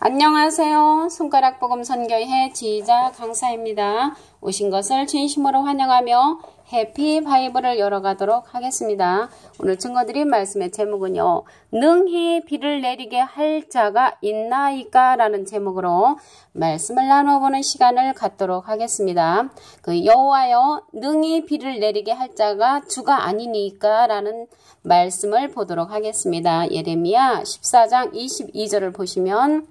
안녕하세요. 손가락복음 선교회 지휘자 강사입니다. 오신 것을 진심으로 환영하며 해피 바이블을 열어가도록 하겠습니다. 오늘 증거드린 말씀의 제목은요. 능히 비를 내리게 할 자가 있나이까? 라는 제목으로 말씀을 나눠보는 시간을 갖도록 하겠습니다. 여호와여 능히 비를 내리게 할 자가 주가 아니니까? 라는 말씀을 보도록 하겠습니다. 예레미야 14장 22절을 보시면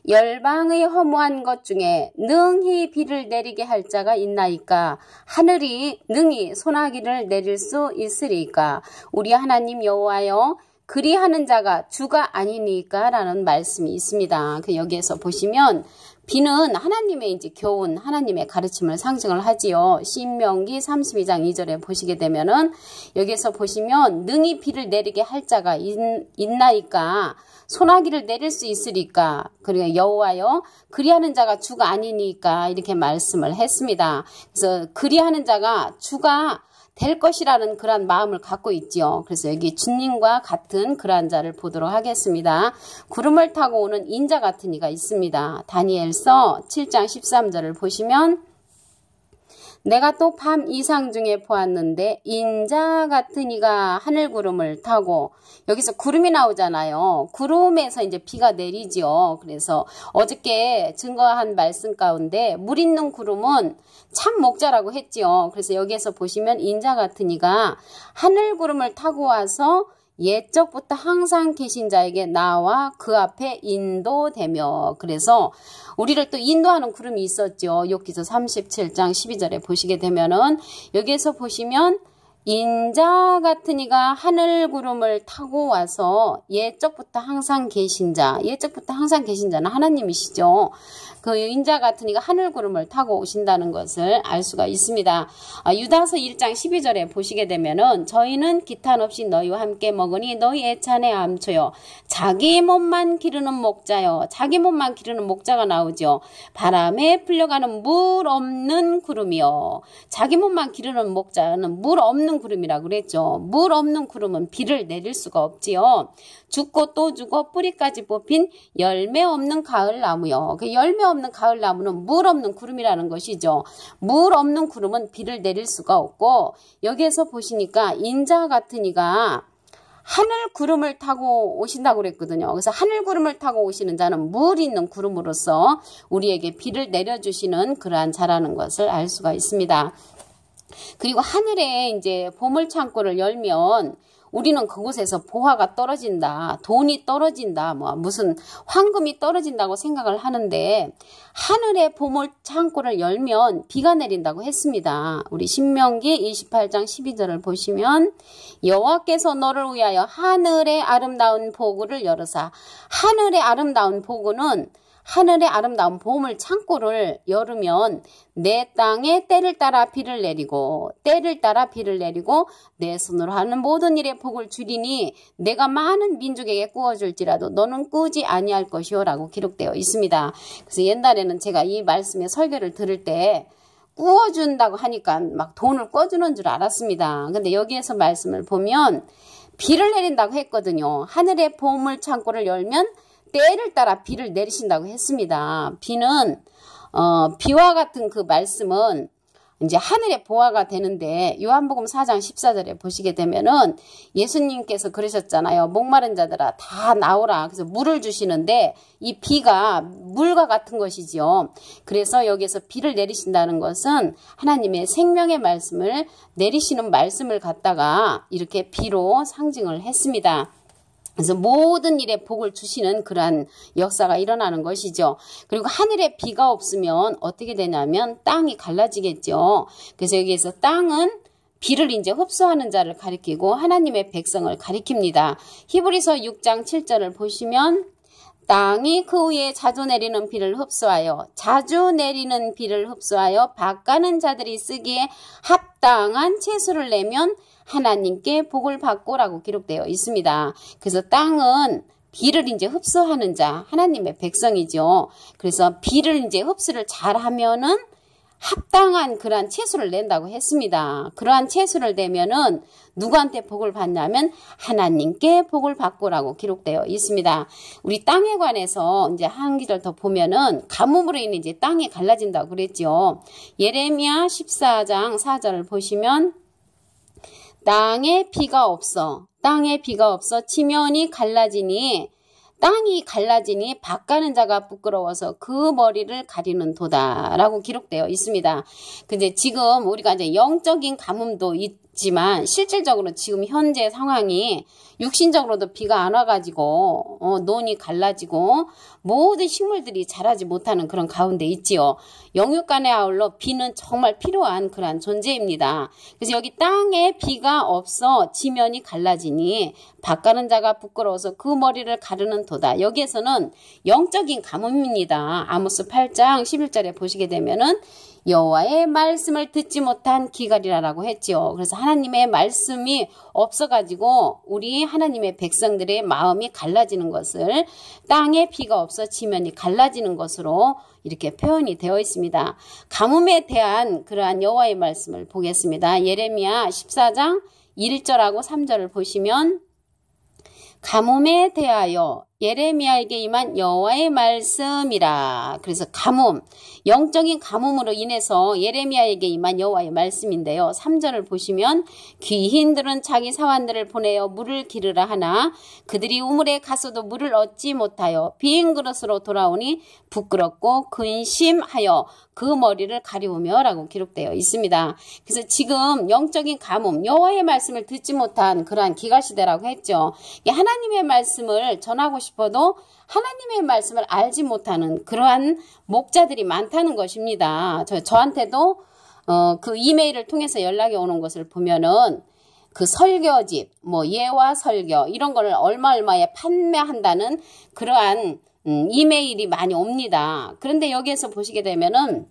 열방의 허무한 것 중에 능히 비를 내리게 할 자가 있나이까? 하늘이 능히 소나기를 내릴 수 있으리까? 우리 하나님 여호와여 그리하는 자가 주가 아니니까? 라는 말씀이 있습니다. 여기에서 보시면 비는 하나님의 이제 교훈, 하나님의 가르침을 상징을 하지요. 신명기 32장 2절에 보시게 되면은 여기에서 보시면 능히 비를 내리게 할 자가 있나이까? 소나기를 내릴 수 있으리까? 그리고 여호와여 그리하는 자가 주가 아니니까 이렇게 말씀을 했습니다. 그래서 그리하는 자가 주가 될 것이라는 그런 마음을 갖고 있지요. 그래서 여기 주님과 같은 그러한 자를 보도록 하겠습니다. 구름을 타고 오는 인자 같은 이가 있습니다. 다니엘서 7장 13절을 보시면 내가 또 밤 이상 중에 보았는데 인자 같은 이가 하늘 구름을 타고 여기서 구름이 나오잖아요. 구름에서 이제 비가 내리죠. 그래서 어저께 증거한 말씀 가운데 물 있는 구름은 참 목자라고 했지요. 그래서 여기에서 보시면 인자 같은 이가 하늘 구름을 타고 와서 옛적부터 항상 계신 자에게 나와 그 앞에 인도되며 그래서 우리를 또 인도하는 구름이 있었죠. 욥기서 37장 12절에 보시게 되면은 여기에서 보시면 인자 같은 이가 하늘 구름을 타고 와서 옛적부터 항상 계신 자, 옛적부터 항상 계신 자는 하나님이시죠. 그 인자 같은 이가 하늘 구름을 타고 오신다는 것을 알 수가 있습니다. 유다서 1장 12절에 보시게 되면은 저희는 기탄 없이 너희와 함께 먹으니 너희 애찬에 암초요. 자기 몸만 기르는 목자요. 자기 몸만 기르는 목자가 나오죠. 바람에 풀려가는 물 없는 구름이요. 자기 몸만 기르는 목자는 물 없는 구름이라고 그랬죠. 물 없는 구름은 비를 내릴 수가 없지요. 죽고 또 죽어 뿌리까지 뽑힌 열매 없는 가을 나무요. 그 열매 없는 가을 나무는 물 없는 구름이라는 것이죠. 물 없는 구름은 비를 내릴 수가 없고 여기에서 보시니까 인자 같은 이가 하늘 구름을 타고 오신다고 그랬거든요. 그래서 하늘 구름을 타고 오시는 자는 물 있는 구름으로서 우리에게 비를 내려주시는 그러한 자라는 것을 알 수가 있습니다. 그리고 하늘에 이제 보물 창고를 열면 우리는 그곳에서 보화가 떨어진다, 돈이 떨어진다, 무슨 황금이 떨어진다고 생각을 하는데 하늘의 보물 창고를 열면 비가 내린다고 했습니다. 우리 신명기 28장 12절을 보시면 여호와께서 너를 위하여 하늘의 아름다운 보구를 열으사 하늘의 아름다운 보구는 하늘의 아름다운 보물 창고를 열으면 내 땅에 때를 따라 비를 내리고 내 손으로 하는 모든 일에 복을 주리니 내가 많은 민족에게 꾸어줄지라도 너는 꾸지 아니할 것이요 라고 기록되어 있습니다. 그래서 옛날에는 제가 이 말씀의 설교를 들을 때 꾸어준다고 하니까 막 돈을 꿔주는 줄 알았습니다. 근데 여기에서 말씀을 보면 비를 내린다고 했거든요. 하늘의 보물 창고를 열면 때를 따라 비를 내리신다고 했습니다. 비는 비와 같은 그 말씀은 이제 하늘의 보화가 되는데 요한복음 4장 14절에 보시게 되면은 예수님께서 그러셨잖아요. 목마른 자들아 다 나오라. 그래서 물을 주시는데 이 비가 물과 같은 것이죠. 그래서 여기서 비를 내리신다는 것은 하나님의 생명의 말씀을 내리시는 말씀을 갖다가 이렇게 비로 상징을 했습니다. 그래서 모든 일에 복을 주시는 그러한 역사가 일어나는 것이죠. 그리고 하늘에 비가 없으면 어떻게 되냐면 땅이 갈라지겠죠. 그래서 여기에서 땅은 비를 이제 흡수하는 자를 가리키고 하나님의 백성을 가리킵니다. 히브리서 6장 7절을 보시면 땅이 그 위에 자주 내리는 비를 흡수하여 밭가는 자들이 쓰기에 합당한 채소를 내면 하나님께 복을 받고라고 기록되어 있습니다. 그래서 땅은 비를 이제 흡수하는 자, 하나님의 백성이죠. 그래서 비를 이제 흡수를 잘 하면은 합당한 그러한 채수를 낸다고 했습니다. 그러한 채수를 내면은 누구한테 복을 받냐면 하나님께 복을 받고라고 기록되어 있습니다. 우리 땅에 관해서 이제 한 기절 더 보면은 가뭄으로 인해 이제 땅이 갈라진다고 그랬죠. 예레미야 14장 4절을 보시면 땅에 비가 없어 지면이 갈라지니 땅이 갈라지니 밭 가는 자가 부끄러워서 그 머리를 가리는 도다 라고 기록되어 있습니다. 근데 지금 우리가 이제 영적인 가뭄도 있지만 실질적으로 지금 현재 상황이 육신적으로도 비가 안 와가지고 논이 갈라지고 모든 식물들이 자라지 못하는 그런 가운데 있지요. 영육간에 아울러 비는 정말 필요한 그러한 존재입니다. 그래서 여기 땅에 비가 없어 지면이 갈라지니 밭 가는 자가 부끄러워서 그 머리를 가르는 도다. 여기에서는 영적인 가뭄입니다. 아모스 8장 11절에 보시게 되면은 여호와의 말씀을 듣지 못한 기갈이라고 했지요. 그래서 하나님의 말씀이 없어가지고 우리 하나님의 백성들의 마음이 갈라지는 것을 땅에 비가 없어 지면이 갈라지는 것으로 이렇게 표현이 되어 있습니다. 가뭄에 대한 그러한 여호와의 말씀을 보겠습니다. 예레미야 14장 1절하고 3절을 보시면 가뭄에 대하여 예레미야에게 임한 여호와의 말씀이라. 그래서 가뭄, 영적인 가뭄으로 인해서 예레미야에게 임한 여호와의 말씀인데요. 3절을 보시면 귀인들은 자기 사환들을 보내어 물을 기르라 하나 그들이 우물에 가서도 물을 얻지 못하여 빈 그릇으로 돌아오니 부끄럽고 근심하여 그 머리를 가리우며 라고 기록되어 있습니다. 그래서 지금 영적인 가뭄, 여호와의 말씀을 듣지 못한 그러한 기갈시대라고 했죠. 하나님의 말씀을 전하고 싶어도 하나님의 말씀을 알지 못하는 그러한 목자들이 많다는 것입니다. 저한테도 그 이메일을 통해서 연락이 오는 것을 보면은 그 설교집, 예화 설교 이런 거를 얼마에 판매한다는 그러한 이메일이 많이 옵니다. 그런데 여기에서 보시게 되면은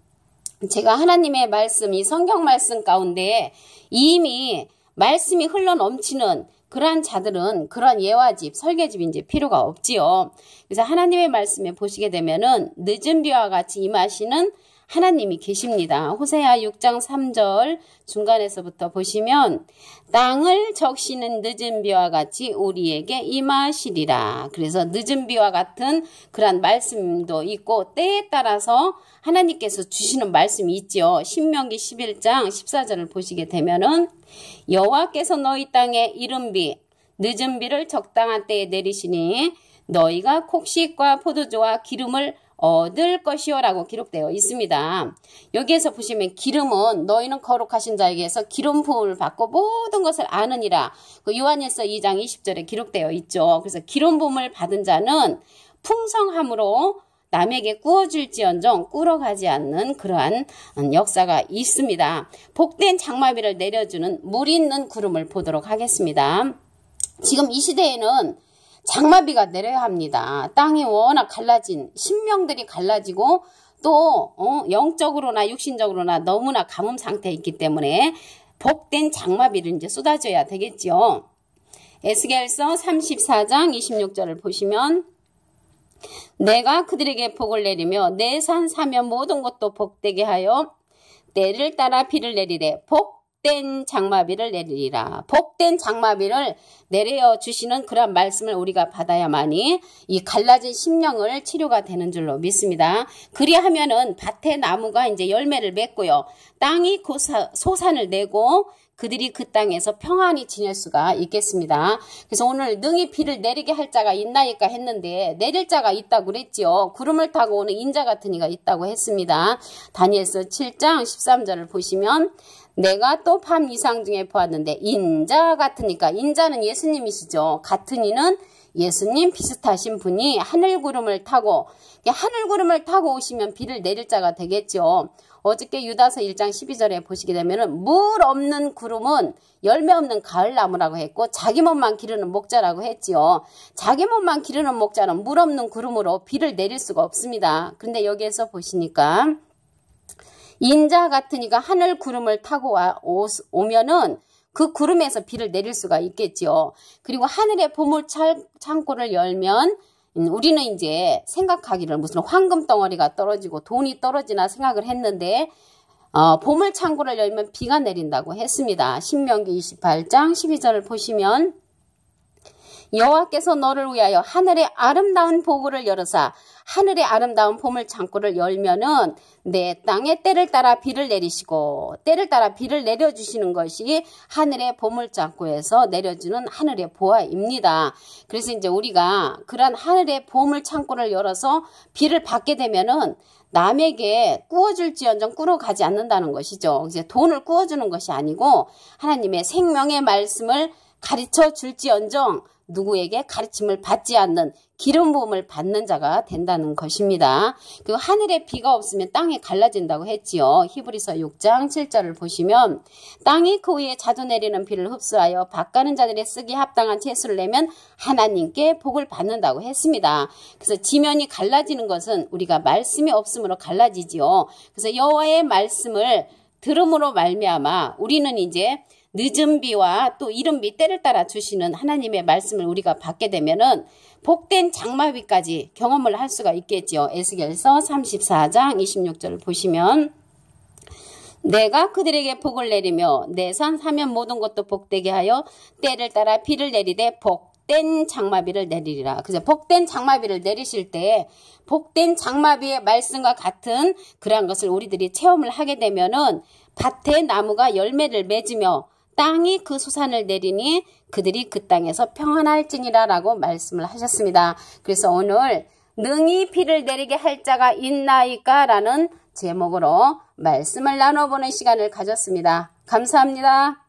제가 하나님의 말씀, 이 성경 말씀 가운데 이미 말씀이 흘러 넘치는 그러한 자들은 그러한 예화집, 설계집이 이제 필요가 없지요. 그래서 하나님의 말씀에 보시게 되면은 늦은 비와 같이 임하시는 하나님이 계십니다. 호세아 6장 3절 중간에서부터 보시면 땅을 적시는 늦은 비와 같이 우리에게 임하시리라. 그래서 늦은 비와 같은 그런 말씀도 있고 때에 따라서 하나님께서 주시는 말씀이 있죠. 신명기 11장 14절을 보시게 되면은 여호와께서 너희 땅에 이른 비, 늦은 비를 적당한 때에 내리시니 너희가 곡식과 포도주와 기름을 얻을 것이요 라고 기록되어 있습니다. 여기에서 보시면 기름은 너희는 거룩하신 자에게서 기름 부음을 받고 모든 것을 아느니라. 그 요한일서 2장 20절에 기록되어 있죠. 그래서 기름 부음을 받은 자는 풍성함으로 남에게 꾸어줄지언정 꿇어가지 않는 그러한 역사가 있습니다. 복된 장마비를 내려주는 물 있는 구름을 보도록 하겠습니다. 지금 이 시대에는 장마비가 내려야 합니다. 땅이 워낙 갈라진 신명들이 갈라지고 또 영적으로나 육신적으로나 너무나 가뭄 상태에 있기 때문에 복된 장마비를 이제 쏟아져야 되겠죠. 에스겔서 34장 26절을 보시면 내가 그들에게 복을 내리며 내 산 사면 모든 것도 복되게 하여 때를 따라 비를 내리되 복된 장마비를 내리리라. 복된 장마비를 내려 주시는 그런 말씀을 우리가 받아야만이 이 갈라진 심령을 치료가 되는 줄로 믿습니다. 그리하면은 밭의 나무가 이제 열매를 맺고요. 땅이 소산을 내고 그들이 그 땅에서 평안히 지낼 수가 있겠습니다. 그래서 오늘 능히 비를 내리게 할 자가 있나이까 했는데 내릴 자가 있다고 그랬지요. 구름을 타고 오는 인자 같은 이가 있다고 했습니다. 다니엘서 7장 13절을 보시면 내가 또 밤 이상 중에 보았는데 인자 같으니까 인자는 예수님이시죠. 같은 이는 예수님 비슷하신 분이 하늘구름을 타고 오시면 비를 내릴 자가 되겠죠. 어저께 유다서 1장 12절에 보시게 되면 물 없는 구름은 열매 없는 가을나무라고 했고 자기 몸만 기르는 목자라고 했지요. 자기 몸만 기르는 목자는 물 없는 구름으로 비를 내릴 수가 없습니다. 그런데 여기에서 보시니까 인자 같으니까 하늘 구름을 타고 오면은 그 구름에서 비를 내릴 수가 있겠죠. 그리고 하늘의 보물 창고를 열면 우리는 이제 생각하기를 무슨 황금 덩어리가 떨어지고 돈이 떨어지나 생각을 했는데 보물 창고를 열면 비가 내린다고 했습니다. 신명기 28장 12절을 보시면 여호와께서 너를 위하여 하늘의 아름다운 보고를 열으사 하늘의 아름다운 보물 창고를 열면은 내 땅에 때를 따라 비를 내리시고 때를 따라 비를 내려주시는 것이 하늘의 보물 창고에서 내려주는 하늘의 보화입니다. 그래서 이제 우리가 그런 하늘의 보물 창고를 열어서 비를 받게 되면은 남에게 꾸어줄지언정 꾸러가지 않는다는 것이죠. 이제 돈을 꾸어주는 것이 아니고 하나님의 생명의 말씀을 가르쳐 줄지언정 누구에게 가르침을 받지 않는 기름 부음을 받는 자가 된다는 것입니다. 그리고 하늘에 비가 없으면 땅이 갈라진다고 했지요. 히브리서 6장 7절을 보시면 땅이 그 위에 자주 내리는 비를 흡수하여 밭가는 자들의 쓰기 합당한 채수를 내면 하나님께 복을 받는다고 했습니다. 그래서 지면이 갈라지는 것은 우리가 말씀이 없으므로 갈라지지요. 그래서 여호와의 말씀을 들음으로 말미암아 우리는 이제 늦은 비와 또 이른 비 때를 따라 주시는 하나님의 말씀을 우리가 받게 되면은 복된 장마비까지 경험을 할 수가 있겠지요. 에스겔서 34장 26절을 보시면 내가 그들에게 복을 내리며 내 산 사면 모든 것도 복되게 하여 때를 따라 비를 내리되 복된 장마비를 내리리라. 그래서 복된 장마비를 내리실 때 복된 장마비의 말씀과 같은 그러한 것을 우리들이 체험을 하게 되면은 밭의 나무가 열매를 맺으며 땅이 그 수산을 내리니 그들이 그 땅에서 평안할지니라 라고 말씀을 하셨습니다. 그래서 오늘 능히 비를 내리게 할 자가 있나이까 라는 제목으로 말씀을 나눠보는 시간을 가졌습니다. 감사합니다.